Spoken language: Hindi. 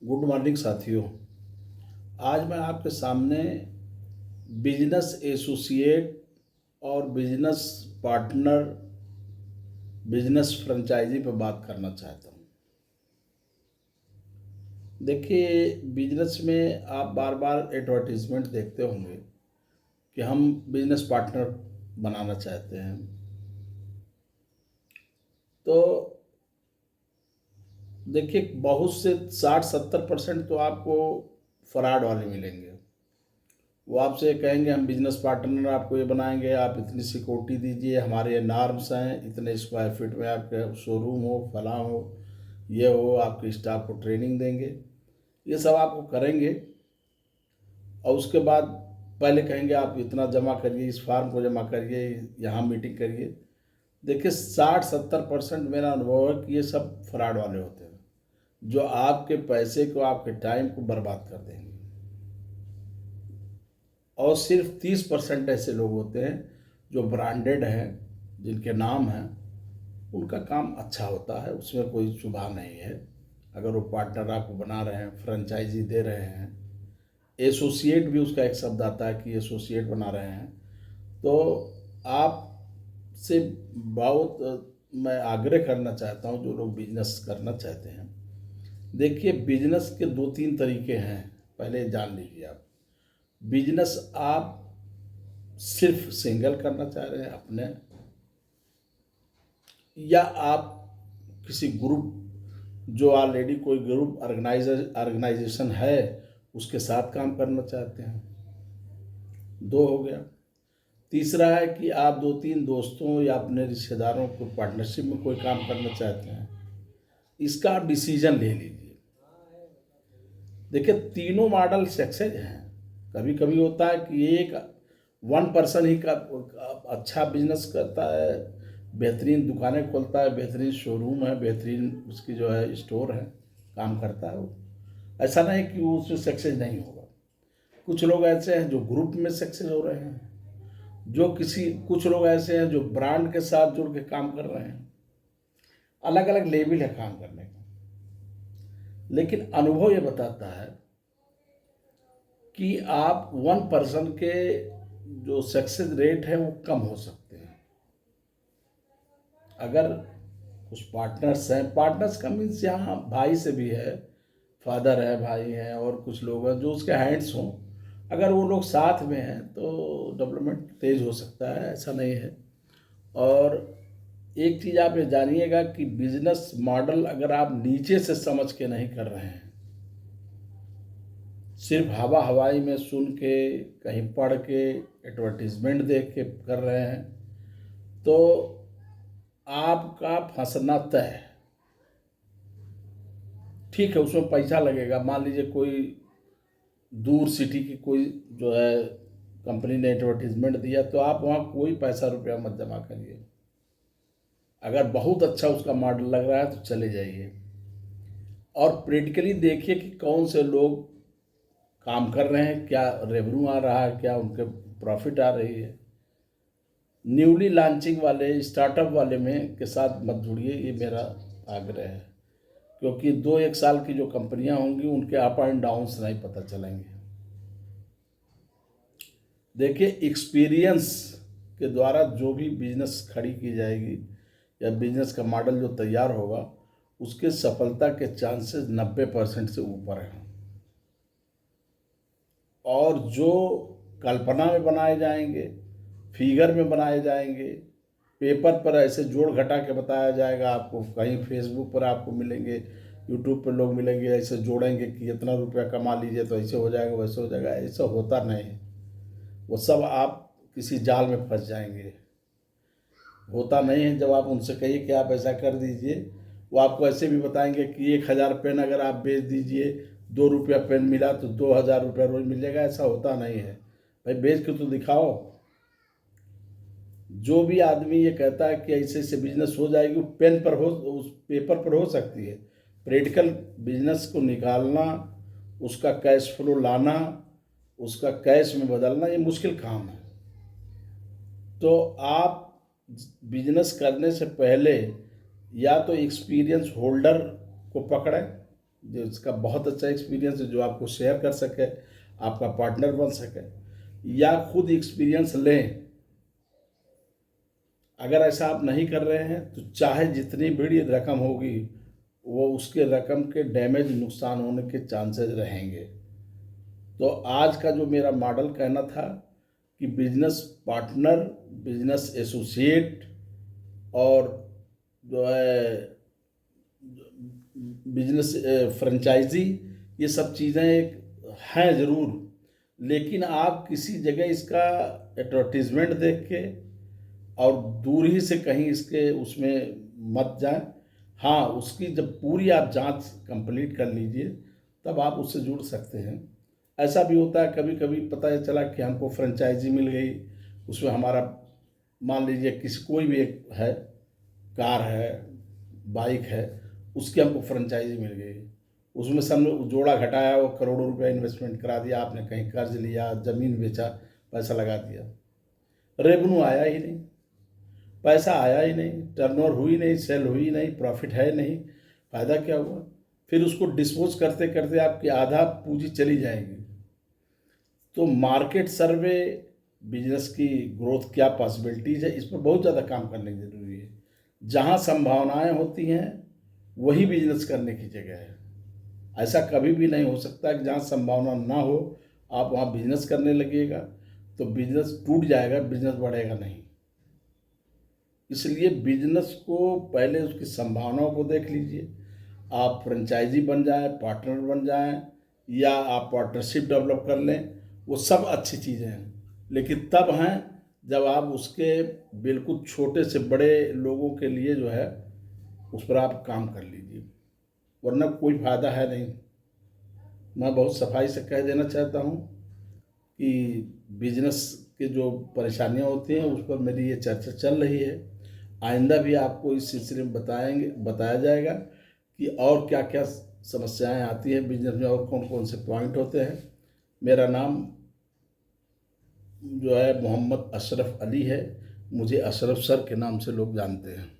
गुड मॉर्निंग साथियों। आज मैं आपके सामने बिजनेस एसोसिएट और बिजनेस पार्टनर, बिजनेस फ्रेंचाइजी पर बात करना चाहता हूँ। देखिए, बिजनेस में आप बार बार एडवर्टीजमेंट देखते होंगे कि हम बिजनेस पार्टनर बनाना चाहते हैं। तो देखिए, बहुत से 60-70% तो आपको फ्रॉड वाले मिलेंगे। वो आपसे कहेंगे हम बिजनेस पार्टनर आपको ये बनाएंगे, आप इतनी सिक्योरिटी दीजिए, हमारे ये नॉर्म्स हैं, इतने स्क्वायर फीट में आपके शोरूम हो, फलां हो, ये हो, आपके स्टाफ को ट्रेनिंग देंगे, ये सब आपको करेंगे। और उसके बाद पहले कहेंगे आप इतना जमा करिए, इस फार्म को जमा करिए, यहाँ मीटिंग करिए। देखिए, 60-70% मेरा अनुभव है कि ये सब फ्रॉड वाले होते हैं, जो आपके पैसे को, आपके टाइम को बर्बाद कर देंगे। और सिर्फ 30% ऐसे लोग होते हैं जो ब्रांडेड हैं, जिनके नाम हैं, उनका काम अच्छा होता है, उसमें कोई शुबा नहीं है। अगर वो पार्टनर आपको बना रहे हैं, फ्रेंचाइजी दे रहे हैं, एसोसिएट भी उसका एक शब्द आता है कि एसोसिएट बना रहे हैं, तो आप से बहुत मैं आग्रह करना चाहता हूँ, जो लोग बिजनेस करना चाहते हैं। देखिए, बिजनेस के 2-3 तरीके हैं, पहले जान लीजिए आप। बिजनेस आप सिर्फ सिंगल करना चाह रहे हैं अपने, या आप किसी ग्रुप, जो ऑलरेडी कोई ग्रुप ऑर्गेनाइजेशन है, उसके साथ काम करना चाहते हैं। दो हो गया। तीसरा है कि आप 2-3 दोस्तों या अपने रिश्तेदारों को पार्टनरशिप में कोई काम करना चाहते हैं। इसका आप डिसीजन ले लीजिए। देखिए, तीनों मॉडल सक्सेस हैं। कभी कभी होता है कि एक वन पर्सन ही का अच्छा बिजनेस करता है, बेहतरीन दुकानें खोलता है, बेहतरीन शोरूम है, बेहतरीन उसकी जो है स्टोर है, काम करता है वो। ऐसा नहीं कि वो उसमें सक्सेस नहीं होगा। कुछ लोग ऐसे हैं जो ग्रुप में सक्सेस हो रहे हैं, कुछ लोग ऐसे हैं जो ब्रांड के साथ जुड़ के काम कर रहे हैं। अलग अलग लेवल है काम करने का। लेकिन अनुभव ये बताता है कि आप वन पर्सन के जो सक्सेस रेट है वो कम हो सकते हैं। अगर कुछ पार्टनर्स हैं, पार्टनर्स का मीन्स यहाँ भाई से भी है, फादर है, भाई हैं, और कुछ लोग हैं जो उसके हैंड्स हों। अगर वो लोग साथ में हैं तो डेवलपमेंट तेज हो सकता है, ऐसा नहीं है। और एक चीज़ आप ये जानिएगा कि बिजनेस मॉडल अगर आप नीचे से समझ के नहीं कर रहे हैं, सिर्फ हवा हवाई में सुन के, कहीं पढ़ के, एडवर्टीजमेंट देख के कर रहे हैं, तो आपका फंसना तय है। ठीक है, उसमें पैसा लगेगा। मान लीजिए कोई दूर सिटी की कोई जो है कंपनी ने एडवर्टीजमेंट दिया, तो आप वहाँ कोई पैसा रुपया मत जमा करिए। अगर बहुत अच्छा उसका मॉडल लग रहा है तो चले जाइए और प्रैक्टिकली देखिए कि कौन से लोग काम कर रहे हैं, क्या रेवेन्यू आ रहा है, क्या उनके प्रॉफिट आ रही है। न्यूली लॉन्चिंग वाले, स्टार्टअप वाले में के साथ मत जुड़िए, ये मेरा आग्रह है। क्योंकि 2-1 साल की जो कंपनियां होंगी, उनके अप एंड डाउन्स नहीं पता चलेंगे। देखिए, एक्सपीरियंस के द्वारा जो भी बिजनेस खड़ी की जाएगी या बिजनेस का मॉडल जो तैयार होगा, उसके सफलता के चांसेस 90% से ऊपर हैं। और जो कल्पना में बनाए जाएंगे, फिगर में बनाए जाएंगे, पेपर पर ऐसे जोड़ घटा के बताया जाएगा आपको, कहीं फेसबुक पर आपको मिलेंगे, यूट्यूब पर लोग मिलेंगे, ऐसे जोड़ेंगे कि इतना रुपया कमा लीजिए तो ऐसे हो जाएगा, वैसे हो जाएगा। ऐसा होता नहीं है। वो सब आप किसी जाल में फंस जाएंगे। होता नहीं है। जब आप उनसे कहिए कि आप ऐसा कर दीजिए, वो आपको ऐसे भी बताएंगे कि 1,000 पेन अगर आप बेच दीजिए, 2 रुपया पेन मिला तो 2,000 रुपया रोज मिल जाएगा। ऐसा होता नहीं है भाई, बेच के तो दिखाओ। जो भी आदमी ये कहता है कि ऐसे ऐसे बिजनेस हो जाएगी, वो पेन पर हो, उस पेपर पर हो सकती है। प्रैक्टिकल बिजनेस को निकालना, उसका कैश फ्लो लाना, उसका कैश में बदलना, ये मुश्किल काम है। तो आप बिजनेस करने से पहले या तो एक्सपीरियंस होल्डर को पकड़ें, जिसका बहुत अच्छा एक्सपीरियंस है, जो आपको शेयर कर सके, आपका पार्टनर बन सके, या खुद एक्सपीरियंस लें। अगर ऐसा आप नहीं कर रहे हैं तो चाहे जितनी बड़ी रकम होगी, वो उसके रकम के डैमेज नुकसान होने के चांसेस रहेंगे। तो आज का जो मेरा मॉडल कहना था कि बिजनेस पार्टनर, बिजनेस एसोसिएट और जो है बिजनेस फ्रेंचाइजी, ये सब चीज़ें एक हैं ज़रूर, लेकिन आप किसी जगह इसका एडवर्टीजमेंट देख के और दूर ही से कहीं इसके उसमें मत जाएं। हाँ, उसकी जब पूरी आप जांच कंप्लीट कर लीजिए तब आप उससे जुड़ सकते हैं। ऐसा भी होता है कभी कभी, पता चला कि हमको फ्रेंचाइजी मिल गई, उसमें हमारा मान लीजिए किसी कोई भी एक है, कार है, बाइक है, उसकी हमको फ्रेंचाइजी मिल गई, उसमें सब जोड़ा घटाया, वो करोड़ों रुपया इन्वेस्टमेंट करा दिया आपने, कहीं कर्ज लिया, ज़मीन बेचा, पैसा लगा दिया, रेवेन्यू आया ही नहीं, पैसा आया ही नहीं, टर्नओवर हुई नहीं, सेल हुई नहीं, प्रॉफिट है नहीं, फ़ायदा क्या हुआ? फिर उसको डिस्पोज करते करते आपकी आधा पूंजी चली जाएगी। तो मार्केट सर्वे, बिजनेस की ग्रोथ क्या पॉसिबिलिटीज़ है, इस पर बहुत ज़्यादा काम करने की ज़रूरी है। जहाँ संभावनाएं होती हैं वही बिजनेस करने की जगह है। ऐसा कभी भी नहीं हो सकता कि जहाँ संभावना ना हो आप वहाँ बिजनेस करने लगिएगा तो बिजनेस टूट जाएगा, बिजनेस बढ़ेगा नहीं। इसलिए बिजनेस को पहले उसकी संभावनाओं को देख लीजिए। आप फ्रेंचाइजी बन जाएं, पार्टनर बन जाएं, या आप पार्टनरशिप डेवलप कर लें, वो सब अच्छी चीज़ें हैं, लेकिन तब हैं जब आप उसके बिल्कुल छोटे से बड़े लोगों के लिए जो है उस पर आप काम कर लीजिए, वरना कोई फ़ायदा है नहीं। मैं बहुत सफाई से कह देना चाहता हूँ कि बिजनेस के जो परेशानियाँ होती हैं उस पर मेरी ये चर्चा चल रही है। आइंदा भी आपको इस सिलसिले में बताया जाएगा कि और क्या क्या समस्याएं आती हैं बिजनेस में और कौन कौन से पॉइंट होते हैं। मेरा नाम जो है मोहम्मद अशरफ अली है, मुझे अशरफ सर के नाम से लोग जानते हैं।